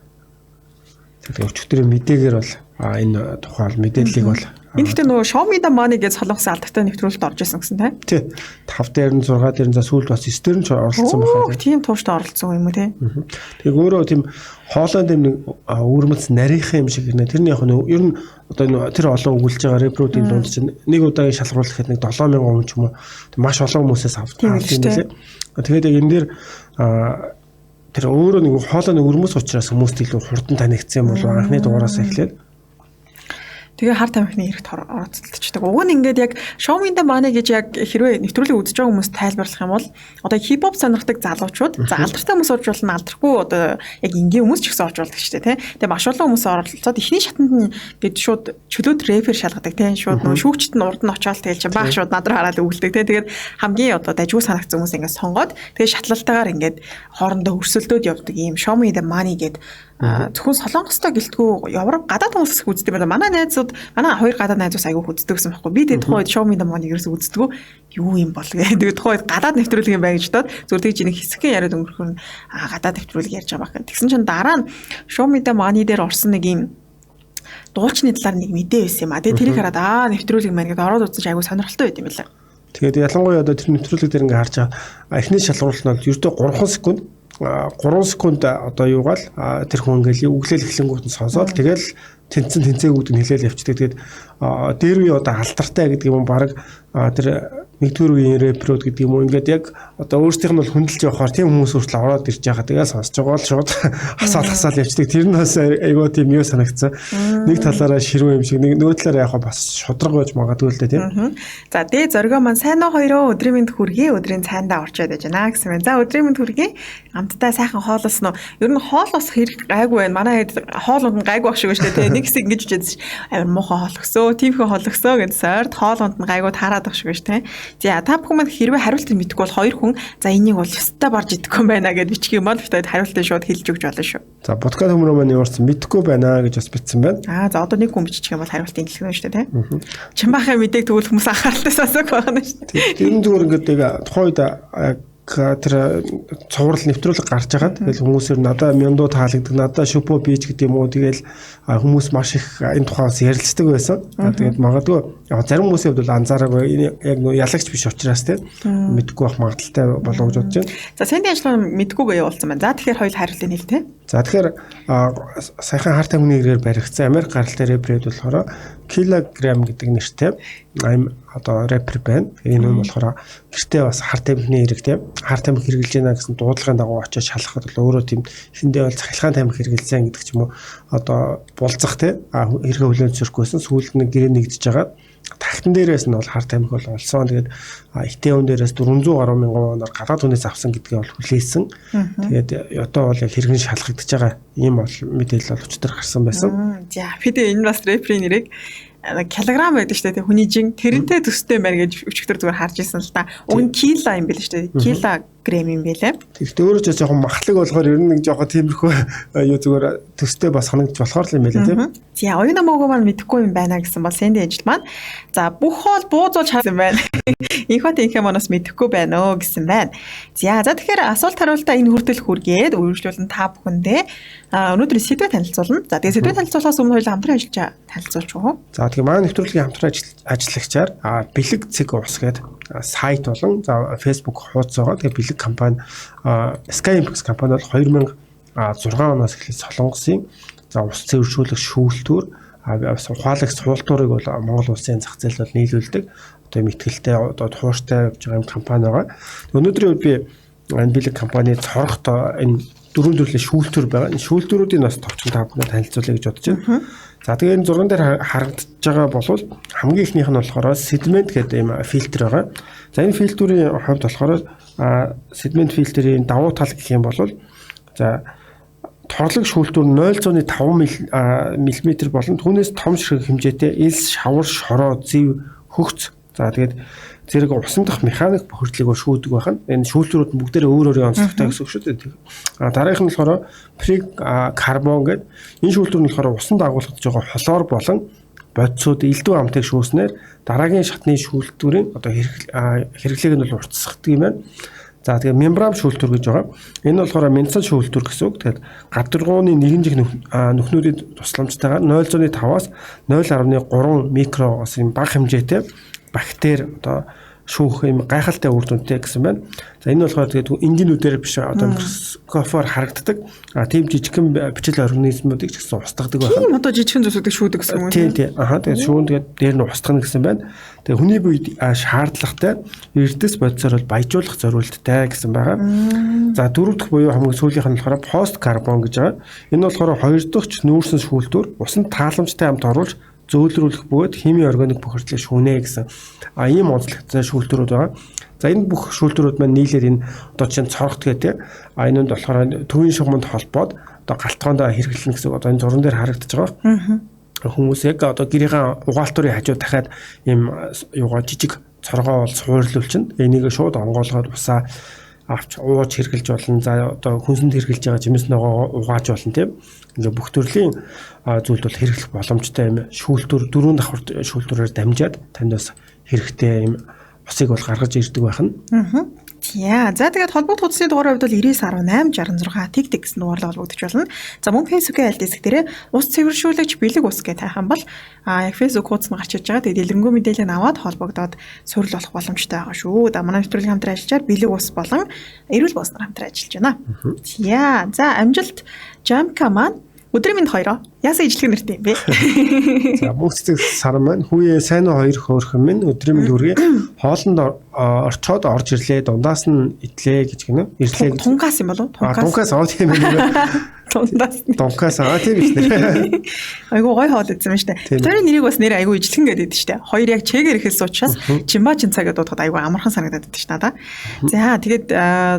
Тэгэхээр өчигдрийн мэдээгээр бол энэ тухай мэдээллийг бол энэ ихтэй нөгөө Show Me the Money гэж солонгосын алдартай нэвтрүүлэлт орж исэн гэсэн тийм. Тий. 5 дээр нь 6 дээр нь за сүүлд бас 9 дээр нь ч оролцсон байна. Тийм тууштай оролцсон юм уу тийм. Тэгээ өөрөө тийм хоолойнд юм нэг өвөрмөц нарийнхан юм шиг нэ тэрний яг нь ер нь одоо тэр олон өгүүлж байгаа репруудын дунд чинь нэг удаагийн шалгаруулах гэхэд нэг 7000 хүн ч юм уу маш олон хүмүүсээс авдаг юм лээ. Тэгээд яг энэ дээр тэр өөрөө нэг хоолойны өвөрмөц учраас хүмүүст илүү хурдан танигдсан юм болов анхны дугаараас эхлээд Тэгээ хар тамхины хэрэгт оролцолтчдаг. Уг нь ингээд яг Show Me the Money гэж яг хэрвээ нэвтрүүлэг үзэж байгаа хүмүүс тайлбарлах юм бол одоо хипхоп сонирхдаг залуучууд за алдартай хүмүүс орж болно алдаргүй одоо яг энгийн хүмүүс ч гэсэн орж болдог шүү дээ, тийм. Тэгээ маш олон хүмүүс оролцоод эхний шатанд нь гээд шууд чөлөөт рэпер шалгадаг, тийм. Шууд нөө шүүгчт нь урд нь очиод тэгэл чинь баг шууд над руу хараад өгүүлдэг, тийм. Тэгээд хамгийн одоо дажгүй санагдсан хүмүүс ингээд сонгоод тэгээ шатлалтаагаар ингээд хоорондоо өрсөлдөөд явдаг ийм Show Me the Money гэдэг зөвхөн солонгостой гэлтгүү Европ гадаад хүмүүс их үздэг байна. Манай найзууд манай хоёр гадаад найзууд аягүй үздэг гэсэн байхгүй. Би тэгээд тухайд Show Me the Money ерөөсөө үздэг. Юу юм бол гэ. Тэгээд тухайд гадаад нэвтрүүлэг юм байна гэж бодоод зөв тэгж нэг хэсэгэн яриад өнгөрөх нь гадаад нэвтрүүлэг ярьж байгаа байх. Тэгсэн чинь дараа нь Show Me the Money дээр орсон нэг юм дуучны талаар нэг мэдээ байсан юм а. Тэгээд тэрийг хараад нэвтрүүлэг маань гэдээ ороод үзэж аягүй сонирхолтой байт юм байна. Тэгээд ялангуяа одоо тэр нэвтрүүлэг дээр ингээ харж байгаа эхний шалгуулт нь ердөө 3 секунд 3 секунд одоо юугаал тэр хүн ингээл өглөөл эхлэнгүүт нь сонсоод тэгэл тэнцээгүүд нь хэлээл явчихдаг. Тэгээд дээр үе одоо алдартай гэдэг юм баг тэр нэгдүгээр үеийн рэперүүд гэдэг юм уу ингээд яг одоо өөрсдийнх нь бол хөндлөж явахаар тийм хүмүүс хүртэл ороод ирж байгаа. Тэгээ сонсож байгаа л шууд хасаал явчихдаг. Тэр нь бас айгаа тийм юу санагдсан. Нэг талаараа ширүү юм шиг нөгөө талаараа яг бас шудраг байж магадгүй л дээ тийм. За дээ зоргоо маань сайн уу хоёроо өдрийн мэнд хүргэе. Өдрийн цайндаа орчод байж байна гэсэн байна. За өдрийн мэнд хүргэе. Амттай сайхан хоолос нөө. Ер нь хоол бас хэрэг гайгүй байна. Манай хэд хоолунд нь гайгүй ах шиг шүү дээ. Нэг хэсэг ингэж үжиж амар муухай хоол өгсөө. Тиймхэн хоол өгсөө гэж сойрд хоолунд нь гайгүй таарад ах шиг шүү дээ. За та бүхэн маань хэрвээ хариултыг мэдэхгүй бол хоёр хүн за энийг бол ёстой барж идэхгүй юм байна гэж бичих юм бол битээд хариултыг шууд хэлж өгч болно шүү. За подкаст хүмүүрөө маань явуулсан мэдэхгүй байна гэж бас бичсэн байна. За одоо нэг хүн бичих юм бол хариултыг хэлэх нь шүү дээ тийм. Чимбахын мэдээг тэгвэл хүмүүс анхааралтай сонсох байна шүү дээ. Тэр нь зүгээр ингээд тухайн үед тэр цуврал нэвтрүүлэг гарч байгаа. Тэгэл хүмүүсээр надад мяндуу таалагддаг, надад шүпө бич гэдэг юм уу. Тэгэл хүмүүс маш их энэ тухайс ярилцдаг байсан. Тэгээд магадгүй зарим хүмүүсийн хувьд бол анзаараагүй яг нөө ялагч биш учраас тийм мэдгүй байх магадaltaй болов гэж бодож байна. За сэндийн ажиллагаа мэдгүйгээ явуулсан байна. За тэгэхээр хоёул хариултыг хэлээ тийм. За тэгэхээр саяхан хар тамхины хэрэгээр баригдсан Америк гаралтай рэпрүүд болохоор килограмм гэдэг нэртэй аим одоо рэпер байна. Энэ нь болохоор гэртээ бас хар тамхины хэрэг тийм хар тамхи хэрэгжилж байна гэсэн дуудлагын дагуу очиж шалгахад бол өөрөө тийм эхэндээ бол цахилгаан тамхи хэрэгжилсэн гэдэг ч юм уу одоо булзах тийм хэрэгэ хүлээн зөвшөөрөхгүйсэн сүүлд нэг гэрээ нэгдэж байгаа. Тахтан дээрээс нь бол хар тамхи бол олсон. Тэгээд итеон дээрээс 400 гаруй мянган воноор гадаад хүнээс авсан гэдгийг бол хүлээсэн. Тэгээд одоо бол яг хэрэгэн шалгагдаж байгаа ийм бол мэдээлэл бол өчтөр гарсан байсан. За бид энэ бас рэперийн нэрийг килограмм байдаг шүү дээ. Хүний жин тэрнтэй төстэй байна гэж өчигдөр зүгээр харж ирсэн л та. Уг нь кило юм байл шүү дээ. Килограмм юм байлаа. Тэгэхдээ өөрөө ч жоохон махлаг болохоор ер нь нэг жоохон тиймэрхүү юу зүгээр төстэй бас ханагдж болохоор л юм байлаа тийм. За оюуна мөөгөө маань мэдэхгүй юм байна гэсэн бол сэндийн ажил маань. За бүх хоол бууз болж харсан байна. Инхот инхэм манаас мэдэхгүй байна өө гэсэн байна. За тэгэхээр асуулт хариултаа энэ хүртэл хүргээд үргэлжлүүлэн та бүхэндээ өнөөдрийн сэдвээ танилцуулна. За тэгээ сэдвээ танилцуулахаас өмнө хоёулаа хамтран ажиллаж танилцуулж өгөө. За тэгээ манай нэвтрүүлгийн хамтран ажиллагчаар бэлэг цэг ус гэдэг сайт болон за Facebook хуудас байгаа. Тэгээ бэлэг компани Skyimpex компани бол 2006 оноос эхлээд Солонгосын за ус цэвэршүүлэх шүүлтүүр ухаалагч суултуурыг бол Монгол улсын зах зээлд бол нийлүүлдэг. Одоо мэтгэлтэй одоо тууштай явж байгаа юм компани байгаа. Өнөөдрийн үед би энэ бэлэг компани цорохт энэ дөрвөн төрлийн шүүлтүүр байгаа. Энэ шүүлтүүрүүдийн бас товчхон та бүхэнд танилцуулъя гэж бодож байна. За тэгээ энэ зурган дээр харагдаж байгаа бол хамгийн ихнийх нь болохоор segment гэдэг юм фильтр байгаа. За энэ фильтрийн хувьд болохоор segment фильтрийн давуу тал гэх юм бол за торлог шүүлтүүр 0.5 мм болон түүнээс том ширхэг хэмжээтэй элс, шавар, шороо, зэв, хөгц. За тэгээд зэрэг усан дахь механик бохирдлыг шүүдэг байна. Энэ шүүлтүүрүүд нь бүгдээрээ өөр өөрийн онцлогтой гэсэн үг шүү дээ. Дараагийнх нь болохоор карбон гэдэг. Энэ шүүлтүүр нь болохоор усан дагуулгаж байгаа хлор болон бодисууд элдв амтыг шүүснээр дараагийн шатны шүүлтүүрийн одоо хэрэглээг нь бол уртсахдаг юм байна. За тэгээ мембран шүүлтүүр гэж байгаа. Энэ болохоор менцон шүүлтүүр гэсэн үг. Тэгэхээр гадаргууны нэгэн жиг нүхнүүдийн тусламжтайгаар 0.5-аас 0.3 микро бас юм бага хэмжээтэй бактери одоо шүүх юм гайхалтай үр дүнтэй гэсэн байна. За энэ болохоор тэгээд энгийнүүдээр биш одоо микроскопоор харагддаг. Тийм жижигхэн бичил организмуудыг ч гэсэн устгадаг байна. Тийм одоо жижигхэн зүйлсүүдийг шүүдэг гэсэн үг. Тийм. Тэгээд шүүн тэгээд дээр нь устгана гэсэн байна. Тэгээд хүний биед шаардлагатай эрдэс бодисоор бол баяжуулах зорилттой гэсэн байгаа. За дөрөв дэх буюу хамгийн сүүлийнх нь болохоор пост карбон гэж байгаа. Энэ болохоор хоёр дахь нүүрсэн шүүлтүүр усанд тааламжтай хамт оруулж зөөлрүүлэх бөгөөд хими органик бохирдлыг шүүнэ гэсэн ийм онцлогтой шүүлтүүрүүд байгаа. За энэ бүх шүүлтүүрүүд маань нийлээд энэ одоо чинь цорогт гэдэг. Энэнд болохоор төвийн шугамд холбоод одоо галтгоонд хэрэглэнэ гэсэн одоо энэ зурган дээр харагдаж байгаа. Хүмүүс яг одоо гэрийн угаалтурын хажуу дахиад ийм юугаа жижиг цоргоо бол суурлуулчихна. Энийг шууд онгоолгоод усаа авч ууж хэрглэж болно. За одоо хүнсэнд хэрглэж байгаа жимс ногоо угааж болно тийм. Ингээ бүх төрлийн зүйлд бол хэрэглэх боломжтой юм. Шүүлтүүр дөрвөн давхар шүүлтүүрээр дамжаад танд бас хэрэгтэй юм усыг бол гаргаж ирдэг байна. Тийм. За тэгээд холбогд хуудасны дугаарын хувьд бол 991866 тэг гэсэн дугаарлал холбогдож болно. За мөн Facebook-ийн аль хэсэг дээрээ ус цэвэршүүлэгч бэлэг ус гэж тайхан бол яг Facebook хуудас нь гарч иж байгаа. Тэгээд дэлгэрэнгүй мэдээлэл аваад холбогдоод суурил болох боломжтой байгаа шүү. Да манай нэвтрүүлгийн хамтран ажиллаж бэлэг ус болон эрүүл бус нар хамтран ажиллаж байна. Тийм. За амжилт Jamka маань өдрийн минь хоёроо яасан ижлэг нэртэй юм бэ? За мөнхцэг сар маань хүүе сайн уу хоёр хөөрхөн минь өдрийн минь үргээ хоолнд орчоод орж ирлээ дундаас нь идлээ гэж гинэ. Ирлээ гэж. Тункаас юм болов? Тункаас аваад юм байна. Тункаас аваад тийм биш нэ. Айгуу гой хоол идсэн юм штэ. Тэр нэрийг бас нэр айгуу ижлэгэн гэдэг штэ. Хоёр яг чэгээр ихэс учраас чимба чин цагаад дуудахад айгуу амархан санагдаад байдаг ш надаа. За тэгээд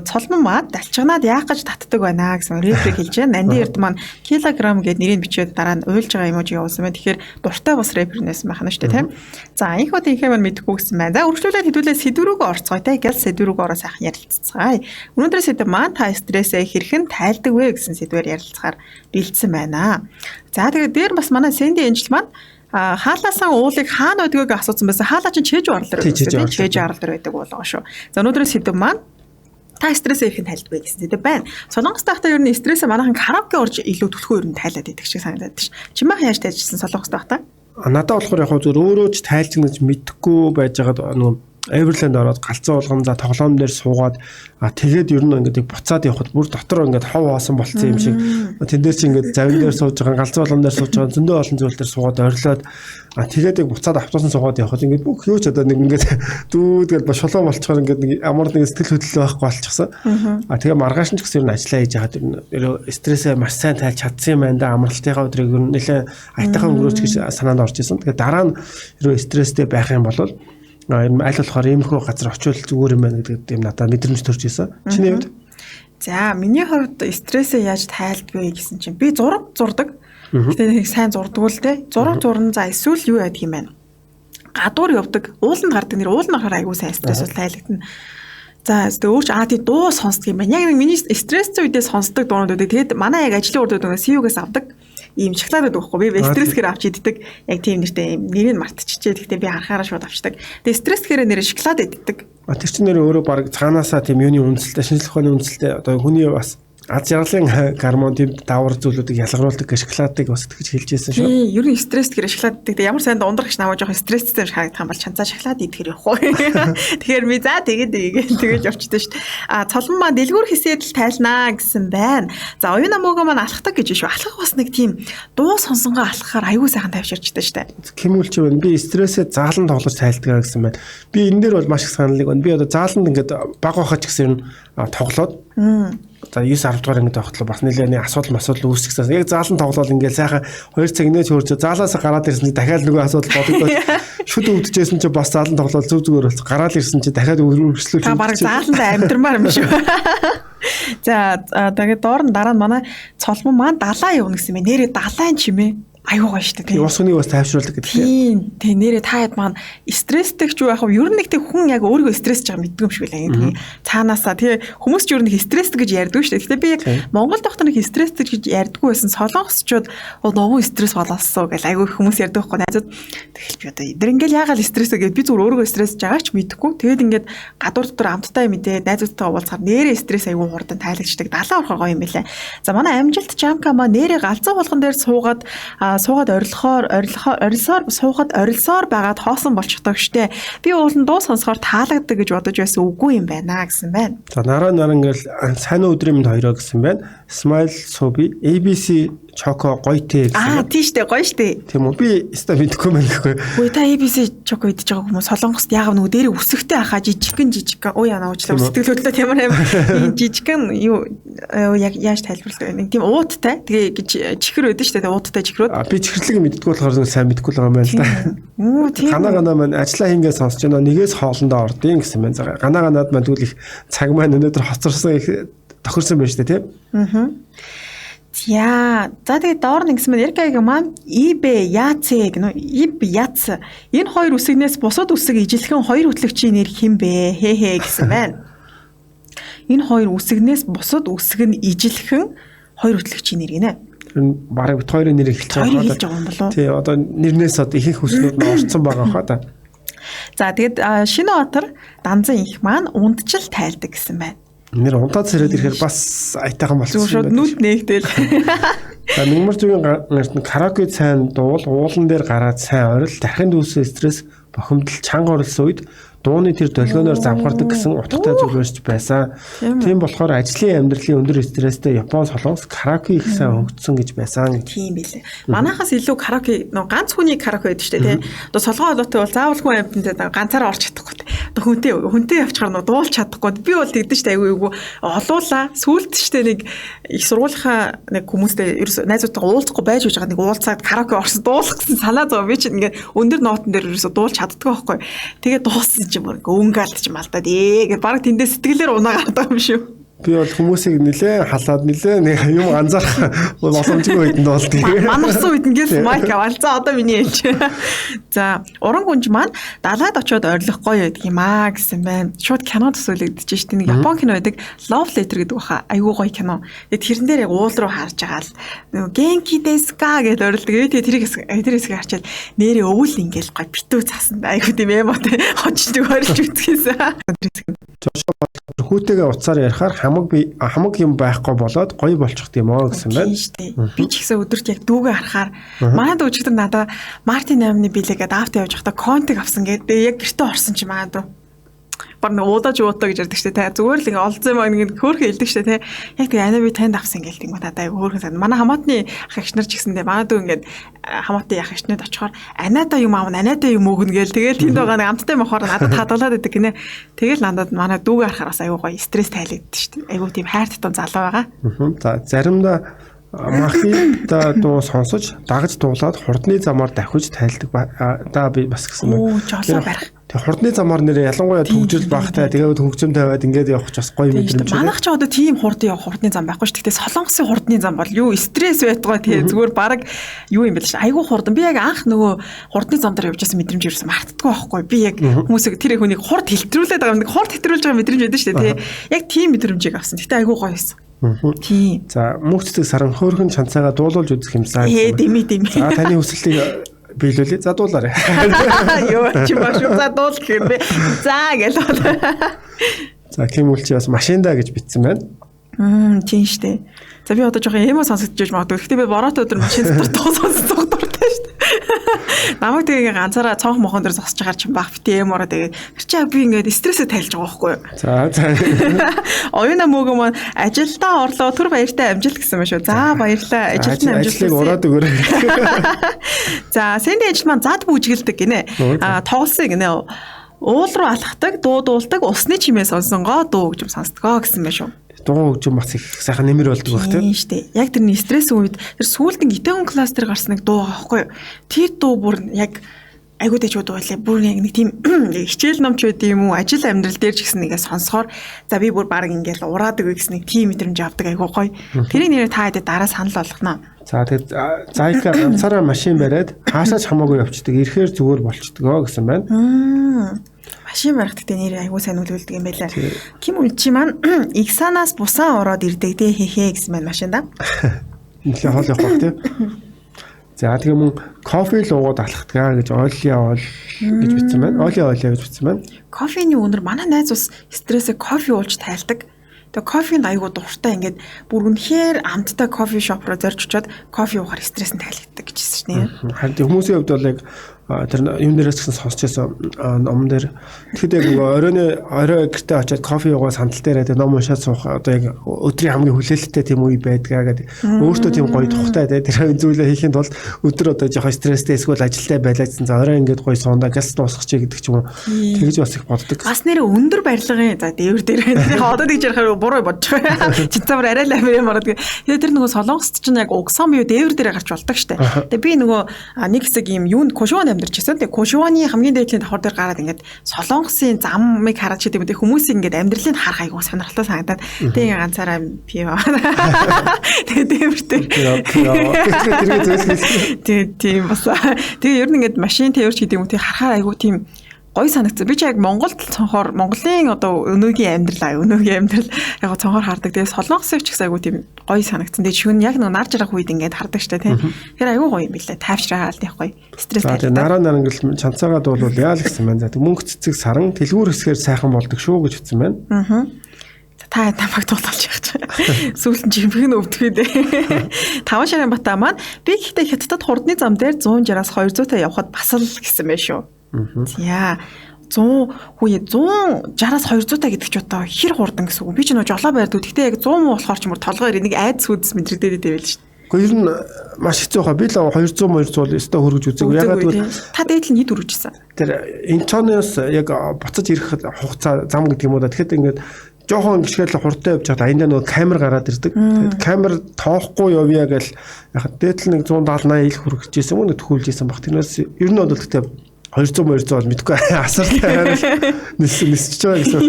цолмон маад далчганаад яах гэж татдаг байна гэсэн реплик хэлж байна. Нанди эрд маань килограмм гэд нэрийг бичээд дараа нь уйлж байгаа эможи явуулсан байна. Тэгэхээр дуртай бас рэпернээс махна штэ тийм. За инхот инхээ маань мэдэхгүй гэсэн байна. За үргэлжлүүлээд хэдүүлээ сэдвүүрүүгөө орцгоё те. Гэл сэдвүүрүүгөө ороо сайхан ярилццгаая. Өнөөдрийн сэдв маань та стрессээ хэрхэн тайлдаг вэ гэсэн сэдвээр ярилцахаар бэлдсэн байна. За тэгээд дээр бас манай Сэнди Энжел маань хаалаасан уулыг хаана байдгийг асуусан байсан. Хаалаа чинь чэжүү арал дээр байдаг. Чэжүү арал дээр байдаг болгоо шүү. За өнөөдрийн сэдв маань та стрессээ хэрхэн тайлдаг вэ гэсэн сэдв байна. Солонгос тахта ер нь стрессээ манайхан караоке орж илүү төлхөө ер нь тайлаад байдаг шиг санагдаад байна. Чимээ яаж тайлжсэн Солонгос тахта? Надад болохоор яг зөв өөрөө ч тайлж гэж мэдэхгүй байж байгаа нөгөө Эверлэнд ороод галзуу болгон за тоглоом дээр суугаад тэгээд ер нь ингээд буцаад явхад бүр дотор ингээд хов хоосон болцсон юм шиг тэн дээр чи ингээд завин дээр сууж байгаа галзуу болгон дээр сууж байгаа зөндөө олон зүйл дээр суугаад орилоод тэгээд яг буцаад автобусан суугаад явхад ингээд бүх юу ч одоо нэг ингээд дүүдгээд шулуун болчихоор ингээд нэг ямар нэг сэтгэл хөдлөл байхгүй болчихсон. Тэгээ маргааш нь ч гэсэн ер нь ажиллаа хийж хаад ер нь стрессээ маш сайн тайлж чадсан юм байна да амралтынхаа өдрийг ер нь нэлээд айтайхан өнгөрөөч гэж санаанд орж исэн. Тэгээ дараа нь ер нь стресстэй байх юм бол аль болохоор иймэрхүү газар очивол зүгээр юм байна гэдэг юм надад мэдрэмж төрж ирсэн. Чиний хувьд? За миний хувьд стрессээ яаж тайлдгүй гэсэн чинь би зураг зурдаг. Тэгээд нэг сайн зурдаг л те. Зураг зурна за эсвэл юу яадаг юм байна. Гадуур явдаг. Ууланд гардаг нэр ууланд гарахаар айгүй сайн стресс бол тайлагдана. За тэгээд өөрч тий дуу сонсдог юм байна. Яг нэг миний стресстэй үедээ сонсдог дуунууд байдаг. Тэгээд манай яг ажлын урд байдаг CU-гээс авдаг. Ийм шоколад байхгүй би стрессгээр авч иддэг. Яг тийм нэртэй юм нэрийг мартчихжээ. Гэхдээ би харахаараа шууд авчдаг. Тэгээ стрессгээр нэр шоколад иддэг. Тэр чинь нэр өөрөө баг цаанаасаа тийм юуны үнэлэлтэй шинжлэх ухааны үнэлэлтэй одоо хүний бас аз жаргалын гормон тэнд давар зүйлүүдийг ялгаруулдаг шоколадыг бас тэгж хэлжсэн шүү. Тий, ер нь стресс гэхээр шоколад идэх ямар сайн ундрах гэж намайг жоох стресстэй харагдах юм бол чанцаа шоколад идэх явах уу. Тэгэхээр би за тэгэж явчихдээ шүү. Цолон маань дэлгүүр хэсээд л тайлнаа гэсэн байна. За оюун намуугаа маань алхдаг гэж шүү. Алхах бас нэг тийм дуу сонсонгоо алхахаар аюу сайхан тавьширчтэй шүү. Кимүүлч байна. Би стрессээ заалан тоглож тайлдаг гэсэн байна. Би энэ дээр бол маш их саналыг байна. Би одоо зааланд ингээд баг байхад ч гэсэн тоглоод за 9-10 дугаар ангид байхад бас нэлээний асуудал үүсчихсэн. Яг заалан тоглоод ингээд сайхан 2 цаг нээж хөрж заалаас гараад ирсэн чи дахиад нөгөө асуудал бодогдоод шүд өвдөжсэн чи бас заалан тоглоод зүгээр болсон. Гараад ирсэн чи дахиад өргөжлүүлж. Та баг зааланд амьдмаар юм шүү. За тэгээд доор нь дараа нь манай цолмон маань далаа явна гэсэн юм. Нэрээ далайн чимээ. Аюу гоё шүү дээ. Ус хүнийг бас тайвшруулдаг гэдэг. Тийм. Тэ нэрээ та хэд маань стресстэй ч юу яах вэ? Ер нь нэг тэг хүн яг өөрийгөө стрессж байгаа мэддэг юм шиг л ингэ. Цаанаасаа тэгээ хүмүүс ч ер нь стресстэй гэж ярьдаг шүү дээ. Гэтэ би яг Монгол доктор нэг стресстэй гэж ярьдаггүй байсан. Солонгосчууд новоо стресс болоосоо гэж аюу их хүмүүс ярьдаг байхгүй найзууд. Тэгэл би одоо эдгээр ингээл яагаад стресстэй гэж би зүгээр өөрийгөө стрессж байгаа ч мэдэхгүй. Тэгээд ингээд гадуур дотор амттай мэдээ найзуудтайгаа уулзахаар нэрээ стресс аюу хурдан тайлагчдаг. Далаа орохоор гоё юм байлаа. За манай амжилт Жамка маа нэрээ галзуу болгон дээр суугаад орилсоор байгаад хоосон болчихдог штэ. Би уулын дуу сонсохоор таалагддаг гэж бодож байсан үгүй юм байна гэсэн байна. За нараа ингээл сайн өдрийн мэнд хоёроо гэсэн байна. Smile Sobi ABC Choco гоётэй гэсэн. Тийштэй гоё штэ. Тийм үү. Би өстой мэдхгүй байна гэхгүй. Үгүй та ABC Choco идэж байгаа хүмүүс Солонгост яг нөгөө дээрээ үсэгтэй хаа жижигхэн өө яна уучлаа сэтгэлөдлөө ямар жижигхэн юу яг яаж тайлбарлах вэ? Тийм ууттай. Тэгээ чихэр байдаг штэ. Ууттай чихрүүд. Би чихэрлэг мэддэггүй болохоор сайн мэдгүй л байгаа юм байна л да. Тийм. Ганаа маань ажлаа хийнгээ сонсож байна. Нэгээс хоолндоо ордын гэсэн байна. Ганаад маань тэгвэл их цаг маань өнөөдөр хоцорсон их тохирсон байна штэ тийм. За тэгээд доор нь гэсэн мэн Эркагийн маань иб яцэг нөө иб яц энэ хоёр үсгнээс бусад үсэг ижилхэн хоёр хөтлөгчийн нэр хэн бэ? Хээ гэсэн байна. Энэ хоёр үсгнээс бусад үсэг нь ижилхэн хоёр хөтлөгчийн нэр гинэ. Бараг бит хоёрын нэр эхэлж байгаа юм болов уу? Тий, одоо нэрнээс одоо ихэнх хүслүүд нь орцсон байгаа хаа та. За тэгээд Шинэотор Данзан их маань ундчил тайлдаг гэсэн байна. Нэр унтаад сэрээд ирэхээр бас айтайхан болсон юм байна. Шууд нүд нээгдээл. За Нэмэр зүгийн гарт нь караоке сайн дуул уулан дээр гараад сайн орил тархинд үүссэн стресс бохимдол чанга оролцсон үед дууны тэр долгионоор замхардаг гэсэн утгатай зүйл барьж байсан. Тийм болохоор ажлын амьдралын өндөр стресстэй Япон солонгос караоке их сайн хөгжсөн гэж байсан. Тийм билээ. Манайхаас илүү караоке ганц хүний караоке байдаг шүү дээ тий. Одоо солгоо олоотой бол заавал хүн амьтанд ганцаараа орж чадахгүй. Одоо хүнтэй явчихаар дуулж чадахгүй. Би бол тэгдэж штэ айгүй олуулаа. Сүүлд штэ нэг их сургуулийнхаа нэг хүмүүстэй ерөөс найзуудтайгаа уулзахгүй байж байгаа нэг уулзаад караоке орсон дуулах гэсэн санаа зов. Би чинь ингээд өндөр ноотон дээр ерөөсө дуулж чаддгүй байхгүй. Тэгээд дууссан чинь өнгөалт ч юм алдаад гэж баг тэндээ сэтгэлээр унаа гардаг юм шүү. Би бол хүмүүсийг нэлээ халаад нэлээ нэг юм анзаарах боломжгүй үед нь дуулдаг. Манарсан үед ингээл майк аваад за одоо миний ээлж. За уран гүнж маань далаад очиод орилох гоё байдаг юм аа гэсэн байна. Шууд кино төсөөлөгдөж штэ нэг Япон кино байдаг Love Letter гэдэг баха. Айгуу гоё кино. Тэгээд тэрэн дээр яг уул руу харж байгаа л нөгөө Genki desu ka гэж орилдог. Тэгээд тэр хэсгийг харчаад нэрээ өвөл ингээл гоё битүү цаасан. Айгуу тийм эмотой хождог орж үзчихсэн. Хүүтэйгээ уцаар ярихаар хамаг юм байхгүй болоод гоё болчих юм аа гэсэн байна. Би ч ихсээ өдөрт яг дүүгээ харахаар манай дүү өчигдөр надад Мартин 8-ны билегээд авто явж байхдаа контиг авсан гэдэг. Яг гэртээ орсон чи манай дүү. Баг нэг удаж уутаа гэж ярьдаг штэ те. Зүгээр л ингэ олцсон маа ингэ хөөрхөн хэлдэг штэ те. Яг тэг ана би танд авсан гээл тийм надад хөөрхөн сан. Манай хамаатны ах эгч нар ч гэсэндээ манай дүү ингэ хамаатны ах эгчнүүд очихоор анадаа юм аав анадаа юм өгнө гээл. Тэгээд тэнд байгаа нэг амттай мохоор надад хадгалаад байдаг гинэ. Тэгэл надад манай дүүгээ харахаар бас аюу гоё стресс тайлагддаг штэ. Аюу тийм хайр татан залуу байгаа. За заримдаа махита дуу сонсож дагаж дуулаад хурдны замаар давхиж тайлдаг да би бас гэсэн байна. Жолоо барих. Тэг хурдны замаар нэрээ ялангуяа төгжил багтай тэгээд хөгжим тавиад ингээд явах ч бас гоё мэдрэмж. Манайх ч одоо тийм хурдны зам байхгүй шүү. Гэхдээ солонгосын хурдны зам бол юу стресс байтугай тий зүгээр баг юу юм бэ л ш. Айгуу хурдан. Би яг анх нөгөө хурдны зам дээр явж байсан мэдрэмж ерөөсөн мартдаггүй байхгүй. Би яг хүмүүсийг тэр хүнийг хурд хэлтрүүлээд байгаа нэг хурд хэтрүүлж байгаа мэдрэмж байдаг шүү тий. Яг тийм мэдрэмжийг авсан. Гэхдээ айгуу гоё байсан. Тийм. За мөнхцөг саран хөөрхөн чанцаагаа дуулуулж үзэх юмсан. Дими. За таны хүсэлтийг биелүүлээ. За дуулаарай. Йоо чи маш за дуул гэхээ. За гээл. За Ким үлчи бас машиндаа гэж бичсэн байна. Тийм штэ. За би одоо жоохон эмо сонсогдож магадгүй. Гэхдээ би бороотой өдөр машин дотор дуу сонсох дуртай штэ. Намайг тэгээ ганцаараа цонх мохон дээр зогсож байгаа чинь баг бити эмороо тэгээ тэр чинь би ингээд стрессээ тайлж байгаа байхгүй юу. За. Оюуна мөгөө маань ажилдаа орлоо түр баяртай амжилт гэсэн байна шүү. За баярлалаа. Ажилд нь амжилт. Ажлыг ураад өгөөрэй. За сэндийн ажил маань зад бүжгэлдэг гинэ. Тоглосон гинэ. Уул руу алхахдаг, дуудуулдаг, усны чимээ сонсонгоо дуу гэж сонсдгоо гэсэн байна шүү. Дуу хөгжим бас их сайхан нэмэр болдог байх тийм шүү дээ. Яг тэрний стресс үед тэр сүүлдэн гитэн класс дээр гарсан нэг дуу аахгүй юу. Тэр дуу бүр яг айгуу дэжүүд байлаа. Бүр яг нэг тийм хичээл номч байд юм уу, ажил амьдрал дээр ч гэсэн нэгээ сонсохоор за би бүр баг ингээл ураад өгье гэсэн нэг тийм мэдрэмж авдаг айгуу гоё. Тэрийг нэрээ та хэдэд дараа санал болгоно. За тэгээд Зайка ганцаараа машин бариад хаашаач хамаагүй явцдаг. Ирэхээр зүгээр болчдгоо гэсэн байна. Машин барихтаа нэр айгуу сайн үлддэг юм байлаа. Ким үлчи маань Иксанаас бусаа ороод ирдэг дээ хэхэ гэсэн байна машинда. Инхээ хоол явах байх тийм. За тэгээ мөн кофе л уугаад алхахтгаа гэж ойлё гэж бичсэн байна. Ойлё гэж бичсэн байна. Кофений өнөр манай найз ус стрессээ кофе уулж тайлдаг. Тэгээ кофенд айгуу дуртай ингээд бүр үнэхээр амттай кофе шоп руу зорж очиод кофе уугаар стресс нь тайлгддаг гэжсэн шнэ. Харин хүмүүсийн хувьд бол яг тэр юм дээрээс гэсэн сонсч байсан ном дээр тэгэхдээ орой гэртээ очиод кофе уугаа сандал дээр тэгээ ном уншаад суух одоо яг өдрийн хамгийн хүлээлттэй тийм үе байдгаа гэдэг өөртөө тийм гоё тухтай тэр зүйлээ хийхэд бол өдөр одоо жоохон стресстэй эсвэл ажилтай байлаадсан за орой ингээд гоё суундаа газ дуусгах чи гэдэг ч юм уу тэгж бас их боддог. Бас нэр өндөр барилгын за дээвэр дээр одоо тэгж ярихаар буруу бодож байгаа. Чинцээр арай л амир мараад тэгээ тэр нөгөө солонгост чинь яг угсан бие дээвэр дээр гарч болдог штэ. Тэгээ би нөгөө нэг хэсэг юм юунд кошуан амьдарчсэн. Тэгээ кошуаны хамгийн дээдлийн давхар дээр гараад ингээд солонгосын замыг хараад ч гэдэг юм. Хүмүүсийг ингээд амьдралыг харах айгуу сонирхолтой санагдаад тэгээ ганцаараа пив. Тэгээ дээвэртэй. Тэгээ тийм бас. Тэгээ ер нь ингээд машин тээвэрч гэдэг юм. Тэгээ харахаар айгуу тийм гоё санагдсан. Би ч яг Монголд цонхоор Монголын одоо өнөөгийн амьдрал яг цонхоор хардаг. Тэгээ солонгосыг ч гэсэн айгуу тийм гоё санагдсан. Тэгээ шүн яг нэг нар жарах үед ингээд хардаг штэ тийм. Тэр айгуу гоё юм билээ. Тайвшраад яг гоё. Стресс тайлбар. Тэгээ нараа ингээл чанцаагаа дуулвал яа л гэсэн байна. За мөнгө цэцэг саран дэлгүүр хэсгээр сайхан болдог шүү гэж хэлсэн байна. Та тамаг дуулж явах чинь. Сүүлд нь жимхэг нь өвдөхөө дээ. 5 шарын бата маань би гэхдээ хятадд хурдны зам дээр 160-аас 200 явахад бас л гэсэн байх шүү. За 160-аас 200 гэдэг ч одоо хэр хурдан гэсэн үг. Би ч нөө жолоо байрдаг. Гэхдээ яг 100 муу болохоор ч мөр толгойр нэг айд сүдс мэдрэгдээд байвал шүү. Гэхдээ ер нь маш хэцүү хаа. Би л 200 бол өстой хөргөж үзээгүй. Ягаад гэвэл та дээд л хэд хүргэжсэн. Тэр Инчоноос яг буцаж ирэх хугацаа зам гэдэг юм уу да. Тэгэхэд ингээд жоохон гიშгэл хурдтай явж байгаад аяндаа нөгөө камер гараад ирдэг. Тэгээд камер тоохгүй явъя гэл яг дээд л нэг 170-80 ил хүрчихсэн юм уу төхүүлжсэн баг. Тэрнээс ер нь бол гэхдээ 200 бол мэдгүй асартай нисэж байгаа гэсэн.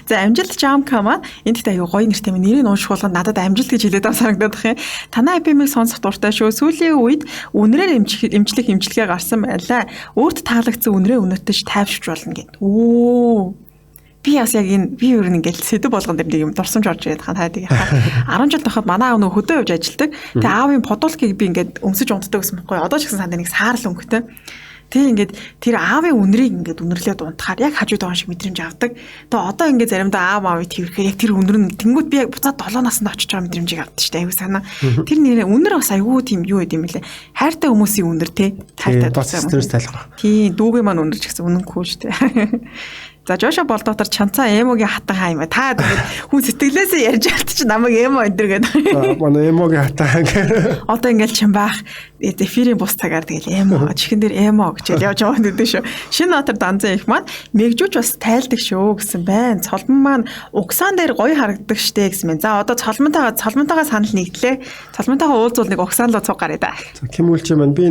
За амжилт Жамка маань энэ дэхтэй аюу гоё нэртэй минь нэрийг уушх болгоод надад амжилт гэж хэлээд байгаа санагдаад байна. Танай эпимиг сонсох дуртай шүү. Сүүлийн үед үнрээр имжлэгээ гарсан байлаа. Өөрт таалагдсан үнрээ өнөтөж тайвширч болно гэд. Би бас яг энэ би ер нь ингээл сэдв болгонд юм дурсамж орж ирээд хаа тийг 10 жил тахад манай аав нөө хөдөө явж ажилладаг. Тэгээ аавын подолкийг би ингээд өмсөж унтдаг гэсэн байхгүй. Одоо ч гэсэн санд нэг саарл өнгөтэй. Тэг ингээд тэр аавын үнрийг ингээд үнэрлээд унтахаар яг хажууд байгаа шиг мэдрэмж авдаг. Тэгээ одоо ингээд заримдаа аав аавыг тэрхээр яг тэр үнэр нь тэнгууд би яг буцаад 7 наснд очиж байгаа мэдрэмжийг авдаг шүү дээ. Аюу санаа. Тэр нэрээ үнэр бас аюу тийм юу гэдэм бэлээ. Хайртай хүмүүсийн үнэр те. Хайртай стресс тайлах. Тийм дүүгээ маань үнэр ч гэсэн үнэнгүй шүү дээ. За Жоша бол дотор чанцаа эмогийн хатан хаа юм ба. Та хүн сэтгэлээсээ ярьж алт чи намайг эмо өдр гэдэг. Манай эмогийн хатан гэх. Одоо ингээл чин баах эфирийн бус цагаар тэгэл эмо чихэн дээр эмо гэж явж байгаа гэдэг шүү. Шинэ Батар Данзан их маань мэгжүүч бас тайлдаг шүү гэсэн байна. Цолмон маань угсаан дээр гоё харагддаг штэ гэсэн байна. За одоо цолмонтойгоо санал нэгдлээ. Цолмонтойгоо уулзвал нэг угсаан руу цуг гараа да. За Ким үлчээ маань би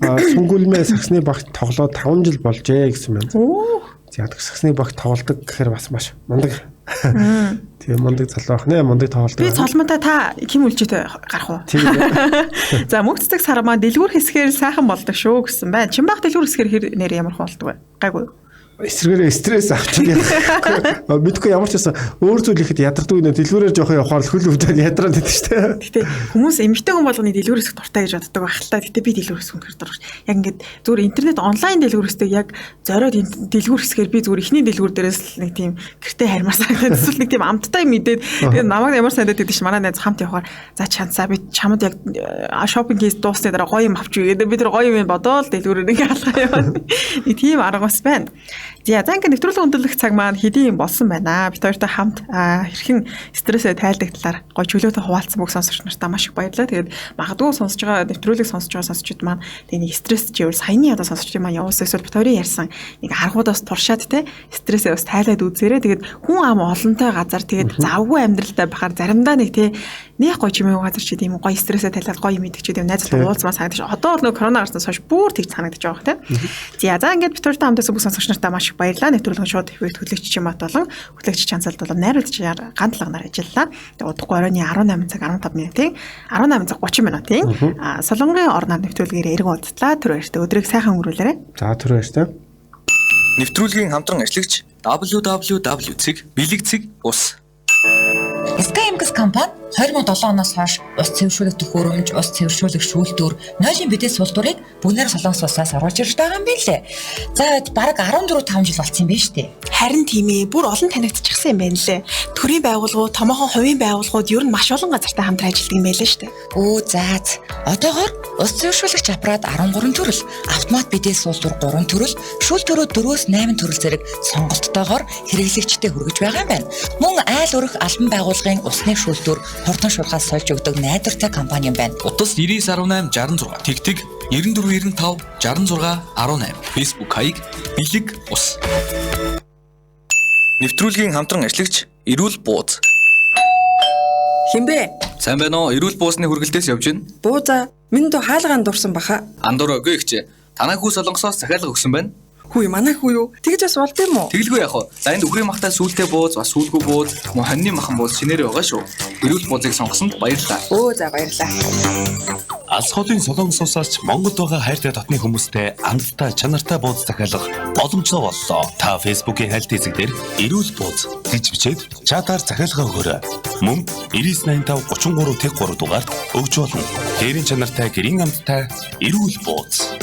Сүнгүлмээ сагсны багт тоглоод 5 жил болжээ гэсэн байна. Яг сагсны багт тоглодог гэхээр бас маш мундаг. Тийм мундаг залуу ах нэ мундаг тоглодог. Би цолмонтой та Ким үлчээтэй гарах уу? Тийм. За мөгцөг сар маань дэлгүүр хэсгээр сайхан болдог шүү гэсэн байна. Чинбах дэлгүүр хэсгээр хэр нэр ямар болдог вэ? Гайгүй. эсрэгээрээ стресс авчих юм. Мэдгүй ямар ч байсан өөр зүйл ихэд ядардаг нэ дэлгүүрээр жоохоо явахаар хөл өвдөд ядраад байдаг шүү дээ. Гэтэ хүмүүс эмэгтэй хүн болгоны дэлгүүр хэсэг дуртай гэж боддог байх л та. Гэтэ би дэлгүүр хэсэг үнэхээр дурж. Яг ингээд зүгээр интернет онлайн дэлгүүр хэсэг яг зориод дэлгүүр хэсгээр би зүгээр ихний дэлгүүр дээрээс нэг тийм гэртээ харьмаар санагдаад эсвэл нэг тийм амттай мэдээд тэгээд намайг ямар санагдаад байдаг ш манай найз хамт явахаар за чанцаа би чамд яг шопинг хийс дуусны дараа гоё юм авч игээд бид нар гоё юм бодоол дэлгүүрээр ингээ алгаа яваа. Нэг тийм арга бас байна. За ингээ нэвтрүүлэг өндөрлөх цаг маань хэдийн болсон байна. Бид хоёртой хамт хэрхэн стрессээ тайлдаг талаар гоё чөлөөтэй хуваалцсан бүх сонсогч нартаа маш их баярлалаа. Тэгээд магадгүй сонсож байгаа нэвтрүүлэг сонсож байгаа сонсогчид маань тэгээ нэг стресс чивэл саяны одоо сонсогчдын маань явуулсан эсвэл бид хоёрын ярьсан нэг аргуудаас туршаад те стрессээ бас тайлаад үзээрэй. Тэгээд хүн ам олонтой газар тэгээд завгүй амьдралтай байхаар заримдаа нэг те нэг гоё чимээ газар чи тийм гоё стрессээ тайлаад гоё мэддэг ч тийм найзтай уулзмаа санагдаж одоо бол нөгөө корона гарснаас хойш бүр тэгж санагдаж байгаа те. За ингээд бид хоёртой хамтсан бүх сонсогч нартаа маш их баярлалаа. Нэвтрүүлгийн шууд хэвээр төлөгч Чимат болон хөтлөгч Чанцалд бол найруулагчаар ганцлагнаар ажиллалаа. Тэгээд удахгүй оройн 18 цаг 15 минутын 18 цаг 30 минутын Солонгын орноор нэвтрүүлгээр эргэн уулзлаа. Түр баяртай өдрийг сайхан өнгөрүүлээрэй. За түр баяртай. Нэвтрүүлгийн хамтран ашиглагч www.bilig.us SkyMX компани 2007 оноос хойш ус цэвэршүүлэх төхөөрөмж, ус цэвэршүүлэх шүүлтүүр, нойлын бидэс суултуурыг бүгнээр Солонгос улсаас оруулж ирж байгаа юм билээ. За бараг 14-5 жил болсон юм байна шүү дээ. Харин тийм ээ, бүр олон танигдчихсан юм байна лээ. Төрийн байгууллагууд, томоохон хувийн байгууллагууд ер нь маш олон газартай хамтран ажилладаг юм байлаа шүү дээ. Өө заац. Одоогоор ус цэвэршүүлэгч аппарат 13 төрөл, автомат бидэс суултуур 3 төрөл, шүүлтүүрүүд 4-8 төрөл зэрэг сонголттойгоор хэрэглэгчдэд хүргэж байгаа юм байна. Мөн айл өрх албан байгууллагын усны шүүлтүүр хурдан шуурхаас сольж өгдөг найдвартай компани юм байна. Утас 9918 66 тэгтэг 9495 66 18 Facebook хаяг Билэг ус. Нэвтрүүлгийн хамтран ашиглагч Эрүүл бууз. Хинбэ? Сайн байна уу? Эрүүл буузны хүргэлтээс явж байна. Бууза минь дөө хаалгаан дурсан баха. Андуур үгүй ихчээ. Танай хүү Солонгосоос захиалга өгсөн байна. Хүү манай хүү юу? Тэгж бас болд юм уу? Тэгэлгүй яах вэ? За энд үхрийн махтай сүултээ бууз, бас сүулгүй бууз, мөн хоньны махан бууз шинээрээ байгаа шүү. Эрүүл буузыг сонгосонд баярлалаа. Өө за баярлалаа. Алс хотын Солонгос улсаас Монголд байгаа хайртай дотны хүмүүстэй амттай чанартай бууз захиалга боломжтой боллоо. Та Facebook-ийн хайлт хэсэг дээр эрүүл бууз гэж бичээд чатаар захиалга өгөөрэй. Мөн 9985 33 тэг 3 дугаард өгч болно. Дээрийн чанартай гэрийн амттай эрүүл бууз.